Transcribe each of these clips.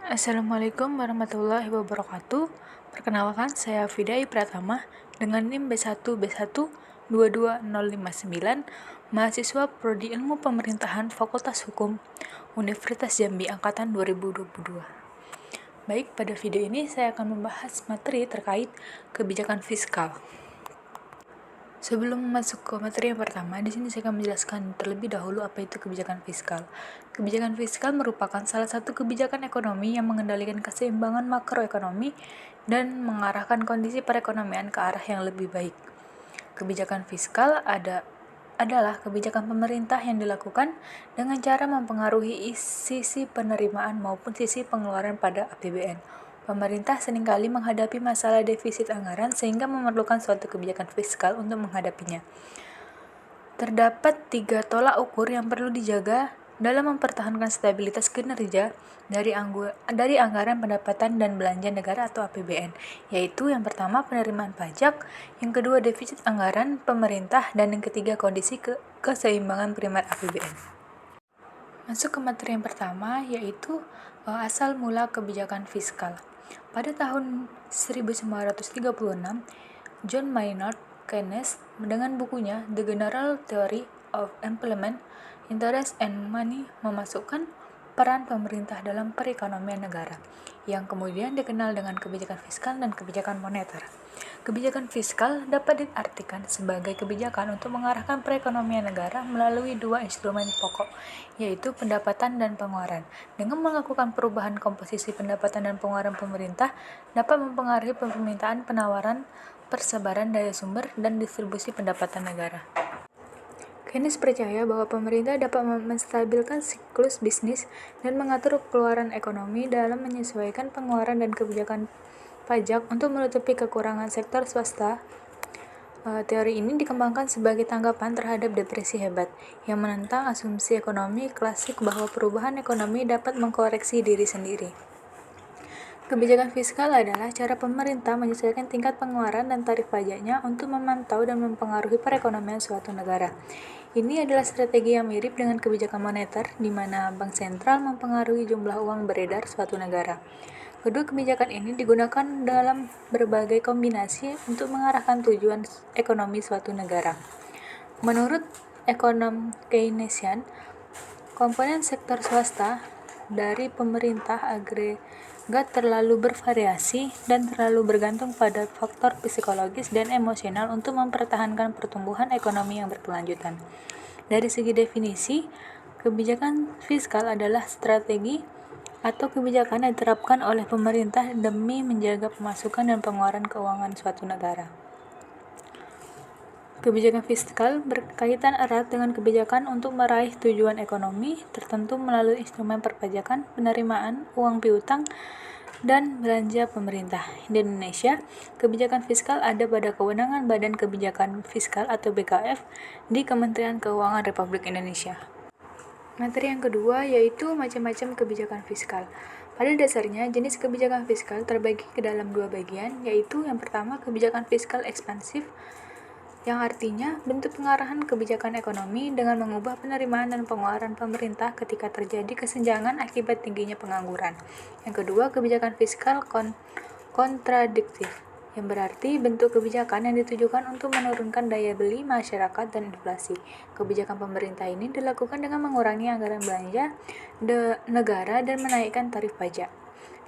Assalamualaikum warahmatullahi wabarakatuh. Perkenalkan, saya Fidai Pratama dengan NIM B1B1 22059, mahasiswa Prodi Ilmu Pemerintahan Fakultas Hukum Universitas Jambi Angkatan 2022. Baik, pada video ini saya akan membahas materi terkait kebijakan fiskal. Sebelum masuk ke materi yang pertama, di sini saya akan menjelaskan terlebih dahulu apa itu kebijakan fiskal. Kebijakan fiskal merupakan salah satu kebijakan ekonomi yang mengendalikan keseimbangan makroekonomi dan mengarahkan kondisi perekonomian ke arah yang lebih baik. Kebijakan fiskal adalah kebijakan pemerintah yang dilakukan dengan cara mempengaruhi sisi penerimaan maupun sisi pengeluaran pada APBN. Pemerintah seringkali menghadapi masalah defisit anggaran sehingga memerlukan suatu kebijakan fiskal untuk menghadapinya. Terdapat 3 tolak ukur yang perlu dijaga dalam mempertahankan stabilitas kinerja dari anggaran pendapatan dan belanja negara atau APBN, yaitu yang pertama penerimaan pajak, yang kedua defisit anggaran pemerintah, dan yang ketiga kondisi keseimbangan primer APBN. Masuk ke materi yang pertama, yaitu asal mula kebijakan fiskal. Pada tahun 1936, John Maynard Keynes dengan bukunya The General Theory of Employment, Interest and Money memasukkan peran pemerintah dalam perekonomian negara, yang kemudian dikenal dengan kebijakan fiskal dan kebijakan moneter. Kebijakan fiskal dapat diartikan sebagai kebijakan untuk mengarahkan perekonomian negara melalui 2 instrumen pokok, yaitu pendapatan dan pengeluaran. Dengan melakukan perubahan komposisi pendapatan dan pengeluaran pemerintah dapat mempengaruhi permintaan, penawaran, persebaran daya sumber, dan distribusi pendapatan negara. Keynes percaya bahwa pemerintah dapat menstabilkan siklus bisnis dan mengatur keluaran ekonomi dalam menyesuaikan pengeluaran dan kebijakan pajak untuk menutupi kekurangan sektor swasta. Teori ini dikembangkan sebagai tanggapan terhadap depresi hebat, yang menentang asumsi ekonomi klasik bahwa perubahan ekonomi dapat mengkoreksi diri sendiri. Kebijakan fiskal adalah cara pemerintah menyesuaikan tingkat pengeluaran dan tarif pajaknya untuk memantau dan mempengaruhi perekonomian suatu negara. Ini adalah strategi yang mirip dengan kebijakan moneter, di mana bank sentral mempengaruhi jumlah uang beredar suatu negara. Kedua kebijakan ini digunakan dalam berbagai kombinasi untuk mengarahkan tujuan ekonomi suatu negara. Menurut ekonom Keynesian, komponen sektor swasta dari pemerintah agak terlalu bervariasi dan terlalu bergantung pada faktor psikologis dan emosional untuk mempertahankan pertumbuhan ekonomi yang berkelanjutan. Dari segi definisi, kebijakan fiskal adalah strategi atau kebijakan yang diterapkan oleh pemerintah demi menjaga pemasukan dan pengeluaran keuangan suatu negara. Kebijakan fiskal berkaitan erat dengan kebijakan untuk meraih tujuan ekonomi tertentu melalui instrumen perpajakan, penerimaan, uang piutang, dan belanja pemerintah. Di Indonesia, kebijakan fiskal ada pada kewenangan Badan Kebijakan Fiskal atau BKF di Kementerian Keuangan Republik Indonesia. Materi yang kedua yaitu macam-macam kebijakan fiskal. Pada dasarnya, jenis kebijakan fiskal terbagi ke dalam 2 bagian, yaitu yang pertama kebijakan fiskal ekspansif, yang artinya bentuk pengarahan kebijakan ekonomi dengan mengubah penerimaan dan pengeluaran pemerintah ketika terjadi kesenjangan akibat tingginya pengangguran. Yang kedua, kebijakan fiskal kontradiktif, yang berarti bentuk kebijakan yang ditujukan untuk menurunkan daya beli masyarakat dan inflasi. Kebijakan pemerintah ini dilakukan dengan mengurangi anggaran belanja negara dan menaikkan tarif pajak.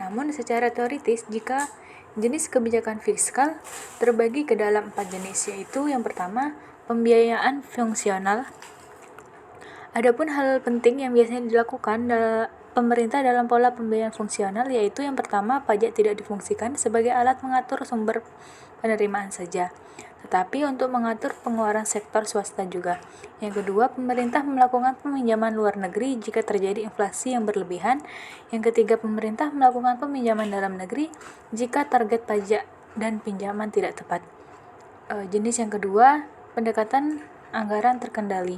Namun secara teoritis, jika jenis kebijakan fiskal terbagi ke dalam 4 jenis, yaitu yang pertama, pembiayaan fungsional. Adapun hal penting yang biasanya dilakukan pemerintah dalam pola pembiayaan fungsional yaitu yang pertama, pajak tidak difungsikan sebagai alat mengatur sumber penerimaan saja, tetapi untuk mengatur pengeluaran sektor swasta juga. Yang kedua, pemerintah melakukan peminjaman luar negeri jika terjadi inflasi yang berlebihan. Yang ketiga, pemerintah melakukan peminjaman dalam negeri jika target pajak dan pinjaman tidak tepat. Jenis yang kedua, pendekatan anggaran terkendali.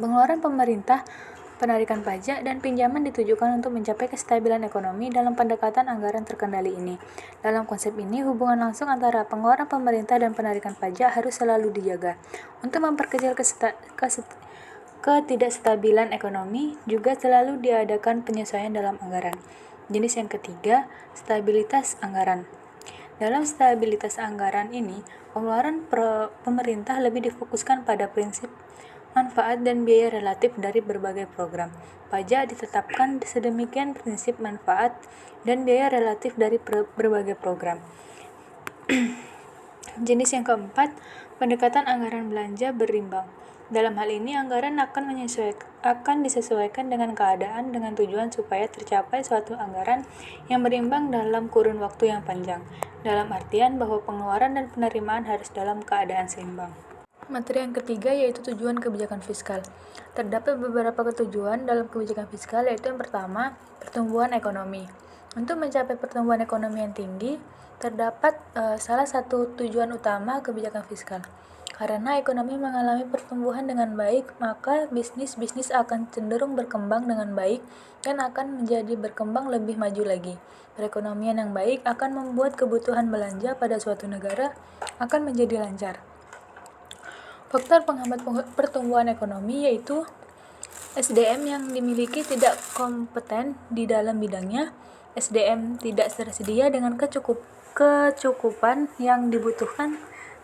Pengeluaran pemerintah, penarikan pajak, dan pinjaman ditujukan untuk mencapai kestabilan ekonomi dalam pendekatan anggaran terkendali ini. Dalam konsep ini, hubungan langsung antara pengeluaran pemerintah dan penarikan pajak harus selalu dijaga. Untuk memperkecil ketidakstabilan ekonomi, juga selalu diadakan penyesuaian dalam anggaran. Jenis yang ketiga, stabilitas anggaran. Dalam stabilitas anggaran ini, pengeluaran pemerintah lebih difokuskan pada prinsip manfaat dan biaya relatif dari berbagai program. Pajak ditetapkan sedemikian prinsip manfaat dan biaya relatif dari berbagai program. Jenis yang keempat, pendekatan anggaran belanja berimbang. Dalam hal ini, anggaran akan disesuaikan dengan keadaan dengan tujuan supaya tercapai suatu anggaran yang berimbang dalam kurun waktu yang panjang, dalam artian bahwa pengeluaran dan penerimaan harus dalam keadaan seimbang. Materi yang ketiga yaitu tujuan kebijakan fiskal. Terdapat beberapa tujuan dalam kebijakan fiskal, yaitu yang pertama, pertumbuhan ekonomi. Untuk mencapai pertumbuhan ekonomi yang tinggi, terdapat salah satu tujuan utama kebijakan fiskal. Karena ekonomi mengalami pertumbuhan dengan baik, maka bisnis akan cenderung berkembang dengan baik dan akan menjadi berkembang lebih maju lagi. Perekonomian yang baik akan membuat kebutuhan belanja pada suatu negara akan menjadi lancar. Faktor penghambat pertumbuhan ekonomi yaitu SDM yang dimiliki tidak kompeten di dalam bidangnya. SDM tidak tersedia dengan kecukupan yang dibutuhkan,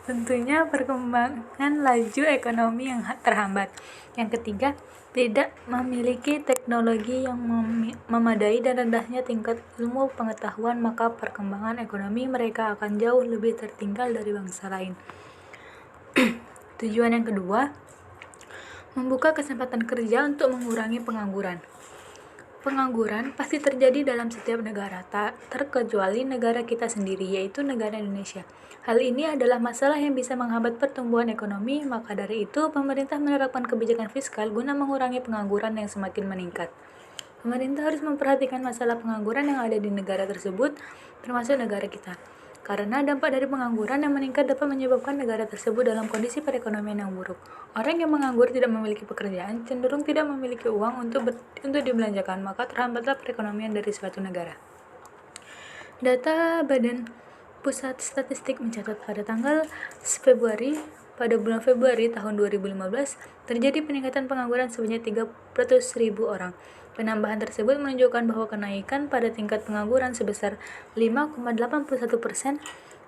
tentunya perkembangan laju ekonomi yang terhambat. Yang ketiga, tidak memiliki teknologi yang memadai dan rendahnya tingkat ilmu pengetahuan, maka perkembangan ekonomi mereka akan jauh lebih tertinggal dari bangsa lain. Tujuan yang kedua, membuka kesempatan kerja untuk mengurangi pengangguran. Pengangguran pasti terjadi dalam setiap negara, tak terkecuali negara kita sendiri, yaitu negara Indonesia. Hal ini adalah masalah yang bisa menghambat pertumbuhan ekonomi, maka dari itu pemerintah menerapkan kebijakan fiskal guna mengurangi pengangguran yang semakin meningkat. Pemerintah harus memperhatikan masalah pengangguran yang ada di negara tersebut, termasuk negara kita. Karena dampak dari pengangguran yang meningkat dapat menyebabkan negara tersebut dalam kondisi perekonomian yang buruk. Orang yang menganggur tidak memiliki pekerjaan cenderung tidak memiliki uang untuk dibelanjakan, maka terhambatlah perekonomian dari suatu negara. Data Badan Pusat Statistik mencatat pada bulan Februari tahun 2015 terjadi peningkatan pengangguran sebanyak 300.000 orang. Penambahan tersebut menunjukkan bahwa kenaikan pada tingkat pengangguran sebesar 5,81%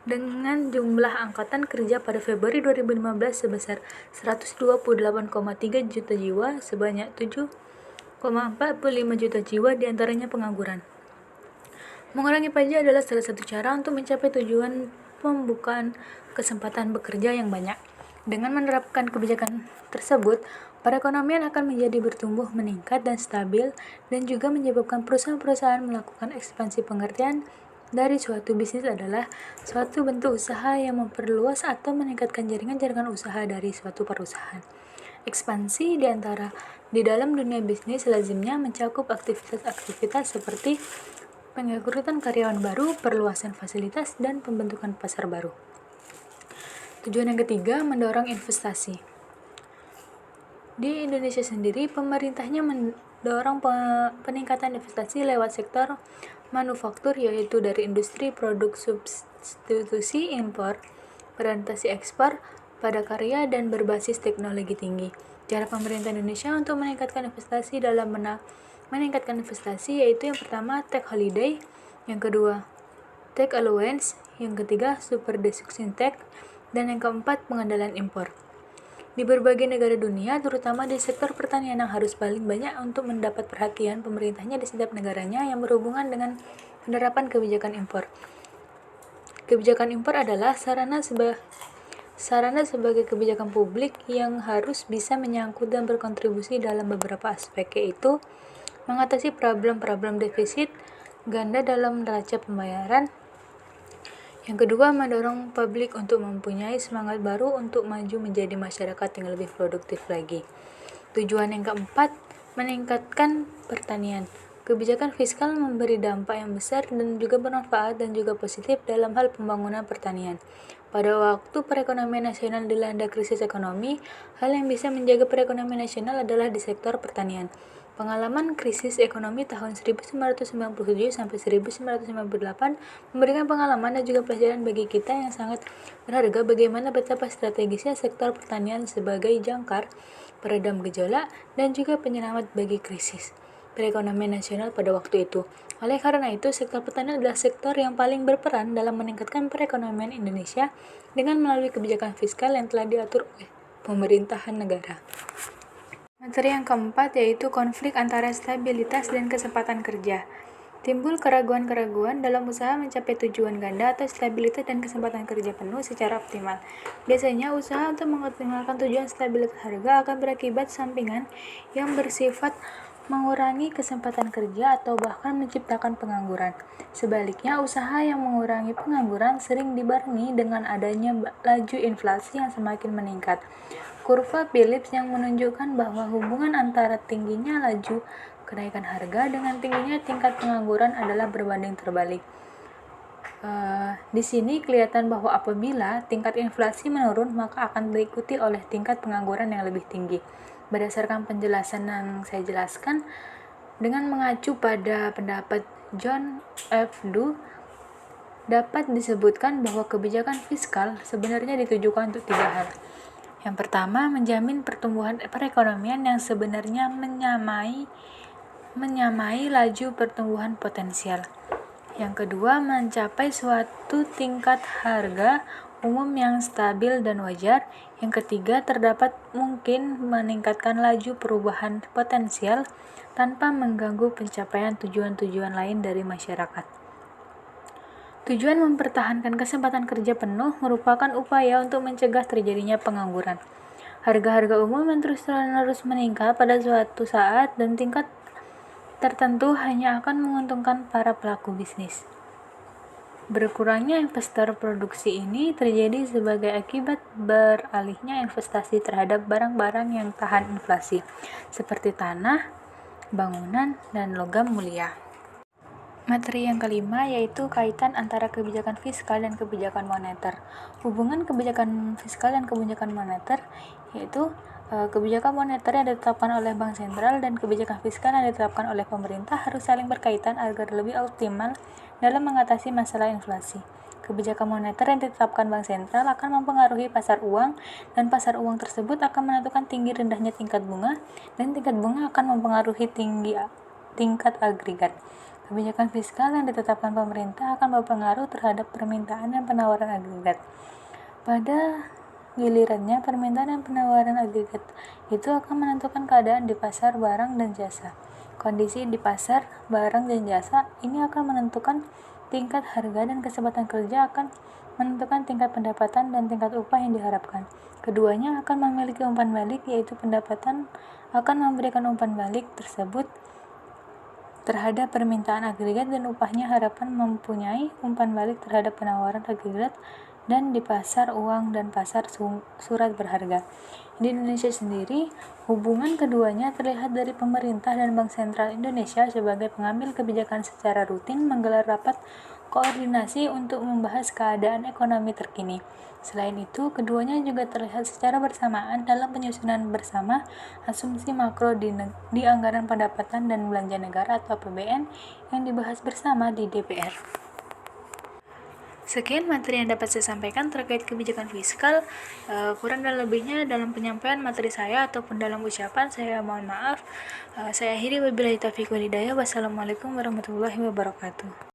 dengan jumlah angkatan kerja pada Februari 2015 sebesar 128,3 juta jiwa, sebanyak 7,45 juta jiwa diantaranya pengangguran. Mengurangi pajak adalah salah satu cara untuk mencapai tujuan pembukaan kesempatan bekerja yang banyak. Dengan menerapkan kebijakan tersebut, perekonomian akan menjadi bertumbuh, meningkat, dan stabil, dan juga menyebabkan perusahaan-perusahaan melakukan ekspansi. Pengertian dari suatu bisnis adalah suatu bentuk usaha yang memperluas atau meningkatkan jaringan-jaringan usaha dari suatu perusahaan. Ekspansi di dalam dunia bisnis lazimnya mencakup aktivitas-aktivitas seperti pengrekrutan karyawan baru, perluasan fasilitas, dan pembentukan pasar baru. Tujuan yang ketiga, mendorong investasi. Di Indonesia sendiri, pemerintahnya mendorong peningkatan investasi lewat sektor manufaktur, yaitu dari industri produk substitusi impor, orientasi ekspor, pada karya, dan berbasis teknologi tinggi. Cara pemerintah Indonesia untuk meningkatkan investasi yaitu yang pertama, tax holiday, yang kedua, tax allowance, yang ketiga, super deduction tax, dan yang keempat, pengendalian impor. Di berbagai negara dunia, terutama di sektor pertanian yang harus paling banyak untuk mendapat perhatian pemerintahnya di setiap negaranya yang berhubungan dengan penerapan kebijakan impor. Kebijakan impor adalah sarana sebagai kebijakan publik yang harus bisa menyangkut dan berkontribusi dalam beberapa aspek, yaitu mengatasi problem-problem defisit ganda dalam neraca pembayaran. Yang kedua, mendorong publik untuk mempunyai semangat baru untuk maju menjadi masyarakat yang lebih produktif lagi. Tujuan yang keempat, meningkatkan pertanian. Kebijakan fiskal memberi dampak yang besar dan juga bermanfaat dan juga positif dalam hal pembangunan pertanian. Pada waktu perekonomian nasional dilanda krisis ekonomi, hal yang bisa menjaga perekonomian nasional adalah di sektor pertanian. Pengalaman krisis ekonomi tahun 1997 sampai 1998 memberikan pengalaman dan juga pelajaran bagi kita yang sangat berharga bagaimana betapa strategisnya sektor pertanian sebagai jangkar peredam gejolak, dan juga penyelamat bagi krisis perekonomian nasional pada waktu itu. Oleh karena itu, sektor pertanian adalah sektor yang paling berperan dalam meningkatkan perekonomian Indonesia dengan melalui kebijakan fiskal yang telah diatur oleh pemerintahan negara. Materi yang keempat yaitu konflik antara stabilitas dan kesempatan kerja. Timbul keraguan-keraguan dalam usaha mencapai tujuan ganda atau stabilitas dan kesempatan kerja penuh secara optimal. Biasanya usaha untuk mengoptimalkan tujuan stabilitas harga akan berakibat sampingan yang bersifat mengurangi kesempatan kerja atau bahkan menciptakan pengangguran. Sebaliknya, usaha yang mengurangi pengangguran sering dibarengi dengan adanya laju inflasi yang semakin meningkat. Kurva Phillips yang menunjukkan bahwa hubungan antara tingginya laju kenaikan harga dengan tingginya tingkat pengangguran adalah berbanding terbalik. Di sini kelihatan bahwa apabila tingkat inflasi menurun, maka akan diikuti oleh tingkat pengangguran yang lebih tinggi. Berdasarkan penjelasan yang saya jelaskan, dengan mengacu pada pendapat John F. Doe, dapat disebutkan bahwa kebijakan fiskal sebenarnya ditujukan untuk 3 hal. Yang pertama, menjamin pertumbuhan perekonomian yang sebenarnya menyamai laju pertumbuhan potensial. Yang kedua, mencapai suatu tingkat harga umum yang stabil dan wajar. Yang ketiga, terdapat mungkin meningkatkan laju perubahan potensial tanpa mengganggu pencapaian tujuan-tujuan lain dari masyarakat. Tujuan mempertahankan kesempatan kerja penuh merupakan upaya untuk mencegah terjadinya pengangguran. Harga-harga umum yang terus-menerus meningkat pada suatu saat dan tingkat tertentu hanya akan menguntungkan para pelaku bisnis. Berkurangnya investor produksi ini terjadi sebagai akibat beralihnya investasi terhadap barang-barang yang tahan inflasi, seperti tanah, bangunan, dan logam mulia. Materi yang kelima yaitu kaitan antara kebijakan fiskal dan kebijakan moneter. Hubungan kebijakan fiskal dan kebijakan moneter yaitu kebijakan moneter yang ditetapkan oleh Bank Sentral dan kebijakan fiskal yang ditetapkan oleh pemerintah harus saling berkaitan agar lebih optimal dalam mengatasi masalah inflasi. Kebijakan moneter yang ditetapkan Bank Sentral akan mempengaruhi pasar uang, dan pasar uang tersebut akan menentukan tinggi rendahnya tingkat bunga, dan tingkat bunga akan mempengaruhi tingkat agregat. Kebijakan fiskal yang ditetapkan pemerintah akan berpengaruh terhadap permintaan dan penawaran agregat. Pada gilirannya, permintaan dan penawaran agregat itu akan menentukan keadaan di pasar barang dan jasa. Kondisi di pasar barang dan jasa ini akan menentukan tingkat harga, dan kesempatan kerja akan menentukan tingkat pendapatan dan tingkat upah yang diharapkan. Keduanya akan memiliki umpan balik, yaitu pendapatan akan memberikan umpan balik tersebut terhadap permintaan agregat dan upahnya harapan mempunyai umpan balik terhadap penawaran agregat dan di pasar uang dan pasar surat berharga. Di Indonesia sendiri, hubungan keduanya terlihat dari pemerintah dan Bank Sentral Indonesia sebagai pengambil kebijakan secara rutin menggelar rapat koordinasi untuk membahas keadaan ekonomi terkini. Selain itu, keduanya juga terlihat secara bersamaan dalam penyusunan bersama asumsi makro di anggaran pendapatan dan belanja negara atau APBN yang dibahas bersama di DPR. Sekian materi yang dapat saya sampaikan terkait kebijakan fiskal. Kurang dan lebihnya dalam penyampaian materi saya ataupun dalam ucapan saya mohon maaf. Saya akhiri, wabillahi taufiq wal hidayah. Wassalamualaikum warahmatullahi wabarakatuh.